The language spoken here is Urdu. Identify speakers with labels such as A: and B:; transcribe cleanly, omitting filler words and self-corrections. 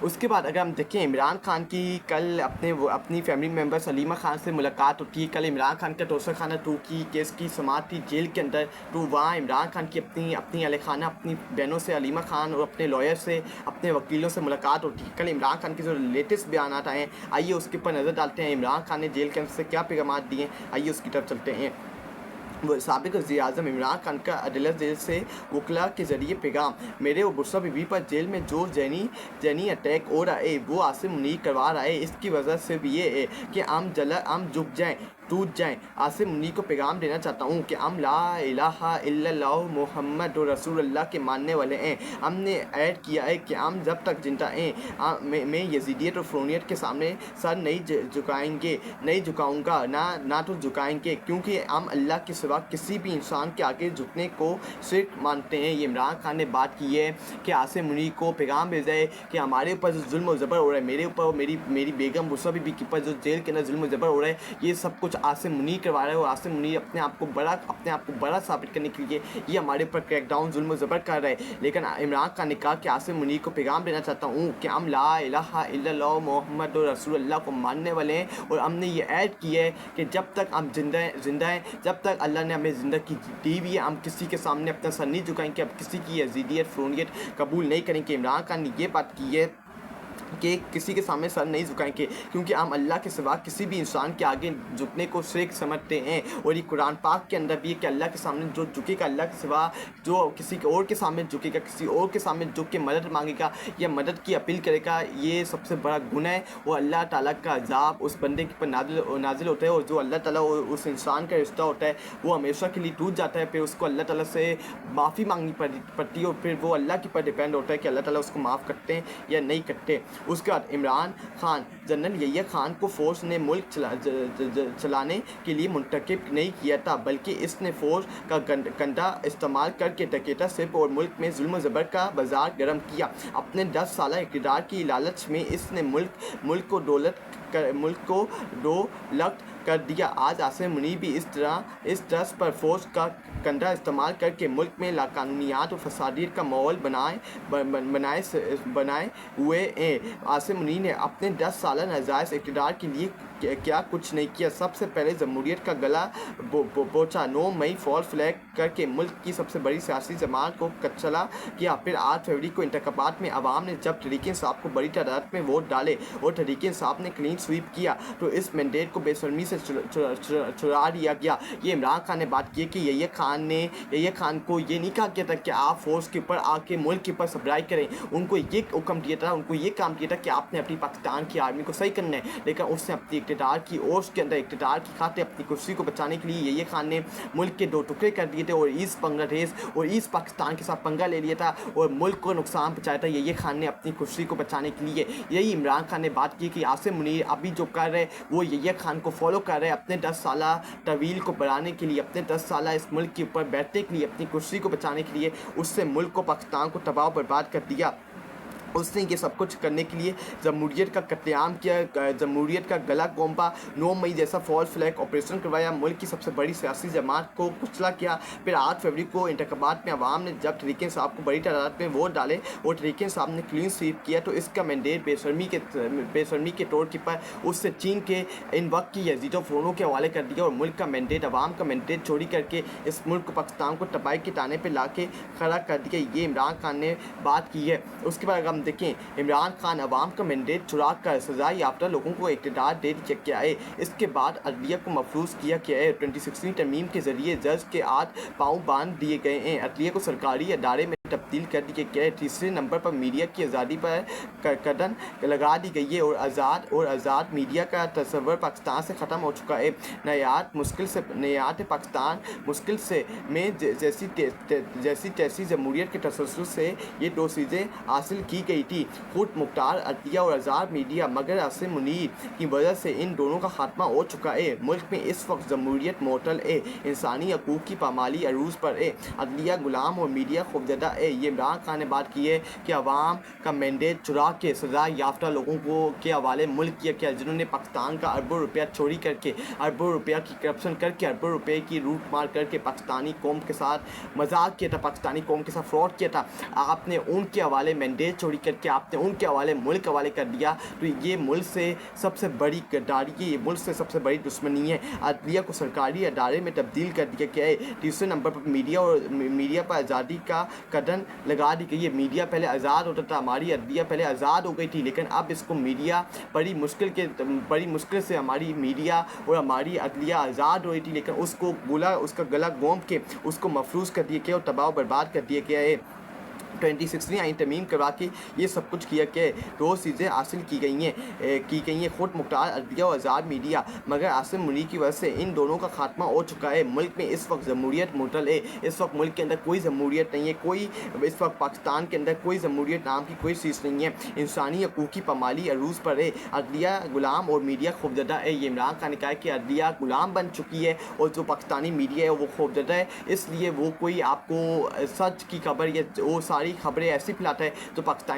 A: اس کے بعد اگر ہم دیکھیں عمران خان کی کل اپنی فیملی ممبر سلیمہ خان سے ملاقات ہوتی ہے. کل عمران خان کا توسہ خانہ 2 کی کیس کی سماعت تھی جیل کے اندر. تو وہاں عمران خان کی اپنی اہل خانہ اپنی بہنوں سے علیمہ خان اور اپنے لائر سے اپنے وکیلوں سے ملاقات ہوتی ہے. کل عمران خان کے جو لیٹسٹ بیانات آئے ہیں آئیے اس کے اوپر نظر ڈالتے ہیں. عمران خان نے جیل کے اندر سے کیا پیغامات دیے ہیں آئیے اس کی طرف چلتے ہیں. وہ سابق وزیر اعظم عمران خان کا عدلیہ جیل سے وکلا کے ذریعے پیغام. میرے اور برسا بی بی پر جیل میں جو ذہنی اٹیک ہو رہا ہے وہ عاصم منیر کروا رہا ہے. اس کی وجہ سے بھی یہ ہے کہ ہم جھک جائیں ٹوٹ جائیں. عاصم منیر کو پیغام دینا چاہتا ہوں کہ ہم لا الہ الا اللہ محمد رسول اللہ کے ماننے والے ہیں. ہم نے ایڈ کیا ہے کہ ہم جب تک زندہ ہیں میں یزیدیت اور فرونیت کے سامنے سر نہیں جھکاؤں گا نہ تو جھکائیں گے, کیونکہ ہم اللہ کے سوا کسی بھی انسان کے آگے جھکنے کو شرک مانتے ہیں. یہ عمران خان نے بات کی ہے کہ عاصم منیر کو پیغام بھیجا ہے کہ ہمارے اوپر جو ظلم و زبر ہو رہا ہے, میرے اوپر اور میری بیگم برسا بی بی کے اوپر جو جیل کے اندر ظلم و زبر ہو رہا ہے, یہ سب کچھ عاصم منیر کروا رہا ہے. اور عاصم منیر اپنے آپ کو بڑا ثابت کرنے کے لیے یہ ہمارے اوپر کریک ڈاؤن ظلم و زبر کر رہا ہے. لیکن عمران خان نے کہا کہ عاصم منیر کو پیغام دینا چاہتا ہوں کہ ہم لا الہ الا اللہ محمد رسول اللہ کو ماننے والے ہیں. اور ہم نے یہ ایڈ کی ہے کہ جب تک ہم زندہ ہیں, جب تک اللہ نے ہمیں زندگی دی ہوئی ہے, ہم کسی کے سامنے اپنا سر نہیں جھکائیں گے, اب کسی کی یزیدیت فرونیت قبول نہیں کریں گے. عمران خان نے یہ بات کی ہے کہ کسی کے سامنے سر نہیں جھکائیں گے, کیونکہ ہم اللہ کے سوا کسی بھی انسان کے آگے جھکنے کو شرک سمجھتے ہیں. اور یہ قرآن پاک کے اندر بھی ہے کہ اللہ کے سامنے جو جھکے گا, اللہ کے سوا جو کسی اور کے سامنے جھکے گا, کسی اور کے سامنے جھک کے مدد مانگے گا یا مدد کی اپیل کرے گا, یہ سب سے بڑا گناہ ہے. اور اللہ تعالیٰ کا عذاب اس بندے کے پر نازل ہوتا ہے. اور جو اللہ تعالیٰ اور اس انسان کا رشتہ ہوتا ہے وہ ہمیشہ کے لیے ٹوٹ جاتا ہے. پھر اس کو اللہ تعالیٰ سے معافی مانگنی پڑتی ہے, اور پھر وہ اللہ کے پر ڈیپینڈ ہوتا ہے کہ اللہ تعالیٰ اس کو معاف کرتے ہیں یا نہیں کرتے. اس کے بعد عمران خان جنرل یحییٰ خان کو فورس نے ملک چلانے کے لیے منتخب نہیں کیا تھا, بلکہ اس نے فورس کا کنڈا استعمال کر کے ڈکیتا سپ اور ملک میں ظلم و زبر کا بازار گرم کیا. اپنے 10 سالہ اقتدار کی لالچ میں اس نے ملک کو دو لخت کر دیا. آج عاصم منیر بھی اس طرز پر فورس کا کنڈا استعمال کر کے ملک میں لاقانونیات اور فسادیت کا ماحول بنائے ہوئے ہیں. عاصم منیر نے اپنے 10 سالہ ناجائز اقتدار کے لیے کیا کچھ نہیں کیا. سب سے پہلے جمہوریت کا گلا پوچھا, 9 مئی فالس فلیگ کر کے ملک کی سب سے بڑی سیاسی جماعت کو کچلا کیا. پھر 8 فروری کو انتخابات میں عوام نے جب تحریک انصاف کو بڑی تعداد میں ووٹ ڈالے اور تحریک انصاف نے کلین سویپ کیا تو اس مینڈیٹ کو بے شرمی سے چرا دیا گیا. یہ عمران خان نے بات کی کہ یحییٰ خان کو یہ نہیں کہا گیا تھا کہ آپ فورس کے اوپر آ کے ملک کے اوپر سپلائی کریں. ان کو یہ حکم دیا تھا, ان کو یہ کام کیا تھا کہ آپ نے اپنی پاکستان کی آرمی کو صحیح کرنا ہے. لیکن اس نے اپنی اقتدار کی اوش کے اندر اقتدار کی خاطر اپنی کرسی کو بچانے کے لیے یحییٰ خان نے ملک کے 2 ٹکڑے کر دیے تھے اور ایسٹ بنگلہ دیش اور ایسٹ پاکستان کے ساتھ پنگا لے لیا تھا اور ملک کو نقصان پہنچایا تھا یحییٰ خان نے اپنی کرسی کو بچانے کے لیے. یہی عمران خان نے بات کی کہ عاصم منیر ابھی جو کر رہے وہ یحییٰ خان کو فالو کر رہے اپنے 10 سالہ طویل کو بڑھانے کے لیے, اپنے 10 سالہ اس ملک کے اوپر بیٹھنے کے لیے, اپنی کرسی کو بچانے کے لیے. اس سے ملک کو پاکستان کو تباہ و برباد کر دیا. اس نے یہ سب کچھ کرنے کے لیے جمہوریت کا قتل عام کیا, جمہوریت کا گلا گھونپا, 9 مئی جیسا فالس فلیگ آپریشن کروایا, ملک کی سب سے بڑی سیاسی جماعت کو کچلا کیا. پھر 8 فروری کو انتخابات میں عوام نے جب تحریک انصاف کو بڑی تعداد میں ووٹ ڈالے اور تحریک انصاف نے کلین سویپ کیا تو اس کا مینڈیٹ بے شرمی کے طور پر اس سے چین کے ان وقت کی یزیدوں فونوں کے حوالے کر دیا اور ملک کا مینڈیٹ, عوام کا مینڈیٹ چوری کر کے اس ملک کو پاکستان کو تباہی کے تانے پہ لا کے کھڑا کر دیا. یہ عمران خان نے بات کی ہے. اس کے بعد ہم دیکھیں عمران خان عوام کا مینڈیٹ چرا کر سزا یافتہ لوگوں کو اقتدار دے دیا گیا ہے. اس کے بعد عدلیہ کو محفوظ کیا گیا ہے. 2016 ترمیم کے ذریعے جج کے ہاتھ پاؤں باندھ دیے گئے ہیں. عدلیہ کو سرکاری ادارے میں تبدیل کر دیا گیا ہے. تیسرے نمبر پر میڈیا کی آزادی پر قدم لگا دی گئی ہے اور آزاد میڈیا کا تصور پاکستان سے ختم ہو چکا ہے. نہایت پاکستان مشکل سے میں جیسی تیسی جمہوریت کے تسلسل سے یہ 2 چیزیں حاصل کی گئی تھی, خود مختار عدلیہ اور آزاد میڈیا, مگر عاصم منیر کی وجہ سے ان دونوں کا خاتمہ ہو چکا ہے. ملک میں اس وقت جمہوریت معطل ہے, انسانی حقوق کی پامالی عروج پر ہے, عدلیہ غلام اور میڈیا خوفزدہ ہے. یہ عمران خان نے بات کی ہے کہ عوام کا مینڈیٹ چرا کے سزا یافتہ لوگوں کو کے حوالے ملک کیا جنہوں نے پاکستان کا اربوں روپیہ چوری کر کے, اربوں روپیہ کی کرپشن کر کے, اربوں روپے کی روٹ مار کر کے پاکستانی قوم کے ساتھ مذاق کیا تھا, پاکستانی قوم کے ساتھ فراڈ کیا تھا. آپ نے ان کے حوالے مینڈیٹ چوری کر کے آپ نے ان کے حوالے ملک حوالے کر دیا. تو یہ ملک سے سب سے بڑی غداری ہے, یہ ملک سے سب سے بڑی دشمنی ہے. عدلیہ کو سرکاری ادارے میں تبدیل کر دیا گیا ہے. تیسرے نمبر پر میڈیا پر آزادی کا قدم لگا دی گئی ہے. میڈیا پہلے آزاد ہوتا تھا, ہماری عدلیہ پہلے آزاد ہو گئی تھی, لیکن اب اس کو میڈیا بڑی مشکل سے ہماری میڈیا اور ہماری عدلیہ آزاد ہو رہی تھی, لیکن اس کا گلا گھونپ کے اس کو مفروض کر دیا گیا اور تباہ و برباد کر دیا گیا ہے. 26ویں آئین ترمیم کروا کے یہ سب کچھ کیا کہ دو چیزیں حاصل کی گئی ہیں, خود مختار عدلیہ اور آزاد میڈیا. مگر عاصم منیر کی وجہ سے ان دونوں کا خاتمہ ہو چکا ہے. ملک میں اس وقت جمہوریت معطل ہے. اس وقت ملک کے اندر کوئی جمہوریت نہیں ہے. اس وقت پاکستان کے اندر کوئی جمہوریت نام کی کوئی چیز نہیں ہے. انسانی حقوق کی پامالی عروج پر ہے. عدلیہ غلام اور میڈیا خوفزدہ ہے. یہ عمران خان نے کہا ہے کہ عدلیہ غلام بن چکی ہے اور جو پاکستانی میڈیا ہے وہ خوفزدہ ہے. اس لیے وہ کوئی آپ کو سچ کی خبر یا وہ ساری خبریں ایسی پھیلاتا ہے جو پاکستانی